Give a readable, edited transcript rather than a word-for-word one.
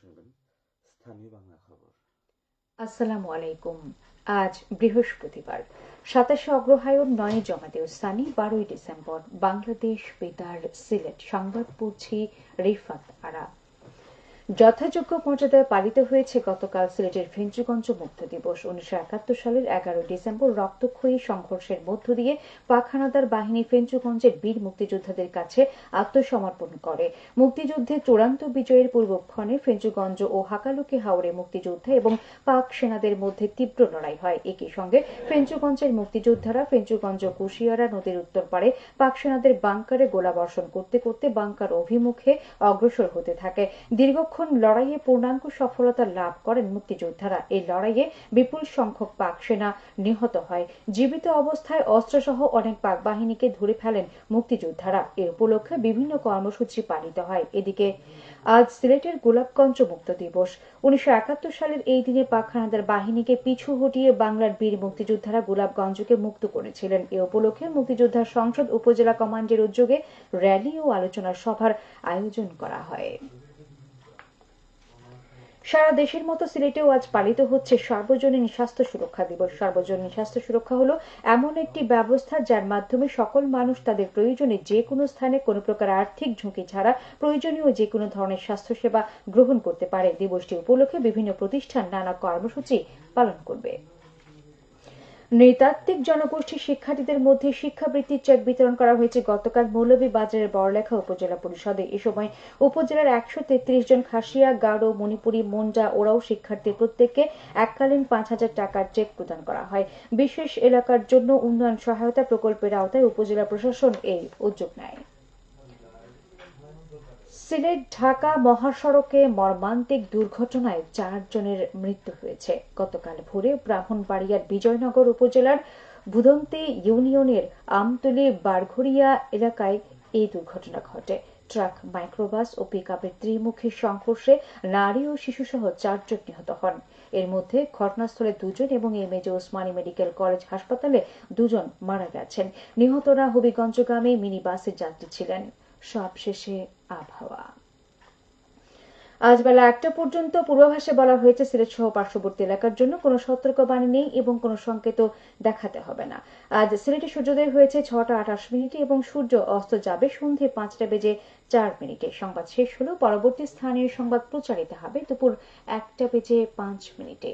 শুনবেন স্থানীয় বাংলা খবর। আসসালামু আলাইকুম। আজ বৃহস্পতিবার ২৭ অগ্রহায়ণ ৯ জমাতেও স্থানী ১২ ডিসেম্বর। বাংলাদেশ বেতার সিলেট সংবাদ পড়ছি রিফাত আরা। যথাযোগ্য মর্যাদায় পালিত হয়েছে গতকাল সিলেটের ফেঞ্চুগঞ্জ মুক্ত দিবস। ১৯৭১ সালের ১১ ডিসেম্বর রক্তক্ষয়ী সংঘর্ষের মধ্য দিয়ে পাক হানাদার বাহিনী ফেঞ্চুগঞ্জের বীর মুক্তিযোদ্ধাদের কাছে আত্মসমর্পণ করে। মুক্তিযুদ্ধে চূড়ান্ত বিজয়ের পূর্বক্ষণে ফেঞ্চুগঞ্জ ও হাকালুকি হাওরে মুক্তিযোদ্ধা এবং পাক সেনাদের মধ্যে তীব্র লড়াই হয়। একই সঙ্গে ফেঞ্চুগঞ্জের মুক্তিযোদ্ধারা ফেঞ্চুগঞ্জ কুশিয়ারা নদীর উত্তর পারে পাক সেনাদের বাংকারে গোলাবর্ষণ করতে করতে বাংকার অভিমুখে অগ্রসর হতে থাকে। দীর্ঘক্ষণ লড়াইয়ে পূর্ণাঙ্গ সফলতা লাভ করেন মুক্তিযোদ্ধারা। এই লড়াইয়ে বিপুল সংখ্যক পাক সেনা নিহত হয়। জীবিত অবস্থায় অস্ত্রসহ অনেক পাক বাহিনীকে ধরে ফেলেন মুক্তিযোদ্ধারা। এ উপলক্ষে বিভিন্ন কর্মসূচি পালিত হয়। এদিকে আজ সিলেটের গোলাপগঞ্জ মুক্ত দিবস। ১৯৭১ সালের এই দিনে পাক হানাদার বাহিনীকে পিছু হটিয়ে বাংলার বীর মুক্তিযোদ্ধারা গোলাপগঞ্জকে মুক্ত করেছিলেন। এ উপলক্ষে মুক্তিযোদ্ধা সংসদ উপজেলা কমান্ডের উদ্যোগে র্যালি ও আলোচনা সভার আয়োজন করা হয়। সারা দেশের মতো সিলেটেও আজ পালিত হচ্ছে সর্বজনীন স্বাস্থ্য সুরক্ষা দিবস। সর্বজনীন স্বাস্থ্য সুরক্ষা হলো এমন একটি ব্যবস্থা যার মাধ্যমে সকল মানুষ তাদের প্রয়োজনে যে কোনো স্থানে কোনো প্রকার আর্থিক ঝুঁকি ছাড়া প্রয়োজনীয় যে কোনো ধরনের স্বাস্থ্যসেবা গ্রহণ করতে পারে। দিবসটি উপলক্ষে বিভিন্ন প্রতিষ্ঠান নানা কর্মসূচি পালন করবে। নৃতাত্ত্বিক জনগোষ্ঠীর শিক্ষার্থীদের মধ্যে শিক্ষাবৃত্তির চেক বিতরণ করা হয়েছে গতকাল মৌলভীবাজারের বড়লেখা উপজেলা পরিষদে। এ সময় উপজেলার ১৩৩ জন খাসিয়া, গারো, মণিপুরী, মুন্ডা, ওরাও শিক্ষার্থীর প্রত্যেককে এককালীন ৫,০০০ টাকার চেক প্রদান করা হয়। বিশেষ এলাকার জন্য উন্নয়ন সহায়তা প্রকল্পের আওতায় উপজেলা প্রশাসন এই উদ্যোগ নেয়। সিলেট ঢাকা মহাসড়কে মর্মান্তিক দুর্ঘটনায় ৪ জনের মৃত্যু হয়েছে। গতকাল ভোরে ব্রাহ্মণবাড়িয়ার বিজয়নগর উপজেলার বুদন্তি ইউনিয়নের আমতলী বারঘড়িয়া এলাকায় এই দুর্ঘটনা ঘটে। ট্রাক, মাইক্রোবাস ও পিকআপের ত্রিমুখী সংঘর্ষে নারী ও শিশুসহ ৪ জন নিহত হন। এর মধ্যে ঘটনাস্থলে ২ জন এবং M A G Osmani medical college হাসপাতালে ২ জন মারা গেছেন। নিহতরা হবিগঞ্জগামী মিনি বাসের যাত্রী ছিলেন। সবশেষে আবহাওয়া। আজ বেলা ১টা পর্যন্ত পূর্বাভাসে বলা হয়েছে সিলেট সহ পার্শ্ববর্তী এলাকার জন্য কোনো সতর্কবাণী নেই এবং কোনো সংকেত দেখাতে হবে না। আজ সিলেটে সূর্যোদয় হয়েছে ৬টা ২৮ মিনিটে এবং সূর্য অস্ত যাবে সন্ধ্যে ৫টা বেজে ৪ মিনিটে। সংবাদ শেষ হলো। পরবর্তী স্থানীয় সংবাদ প্রচারিত হবে দুপুর ১টা বেজে ৫ মিনিটে।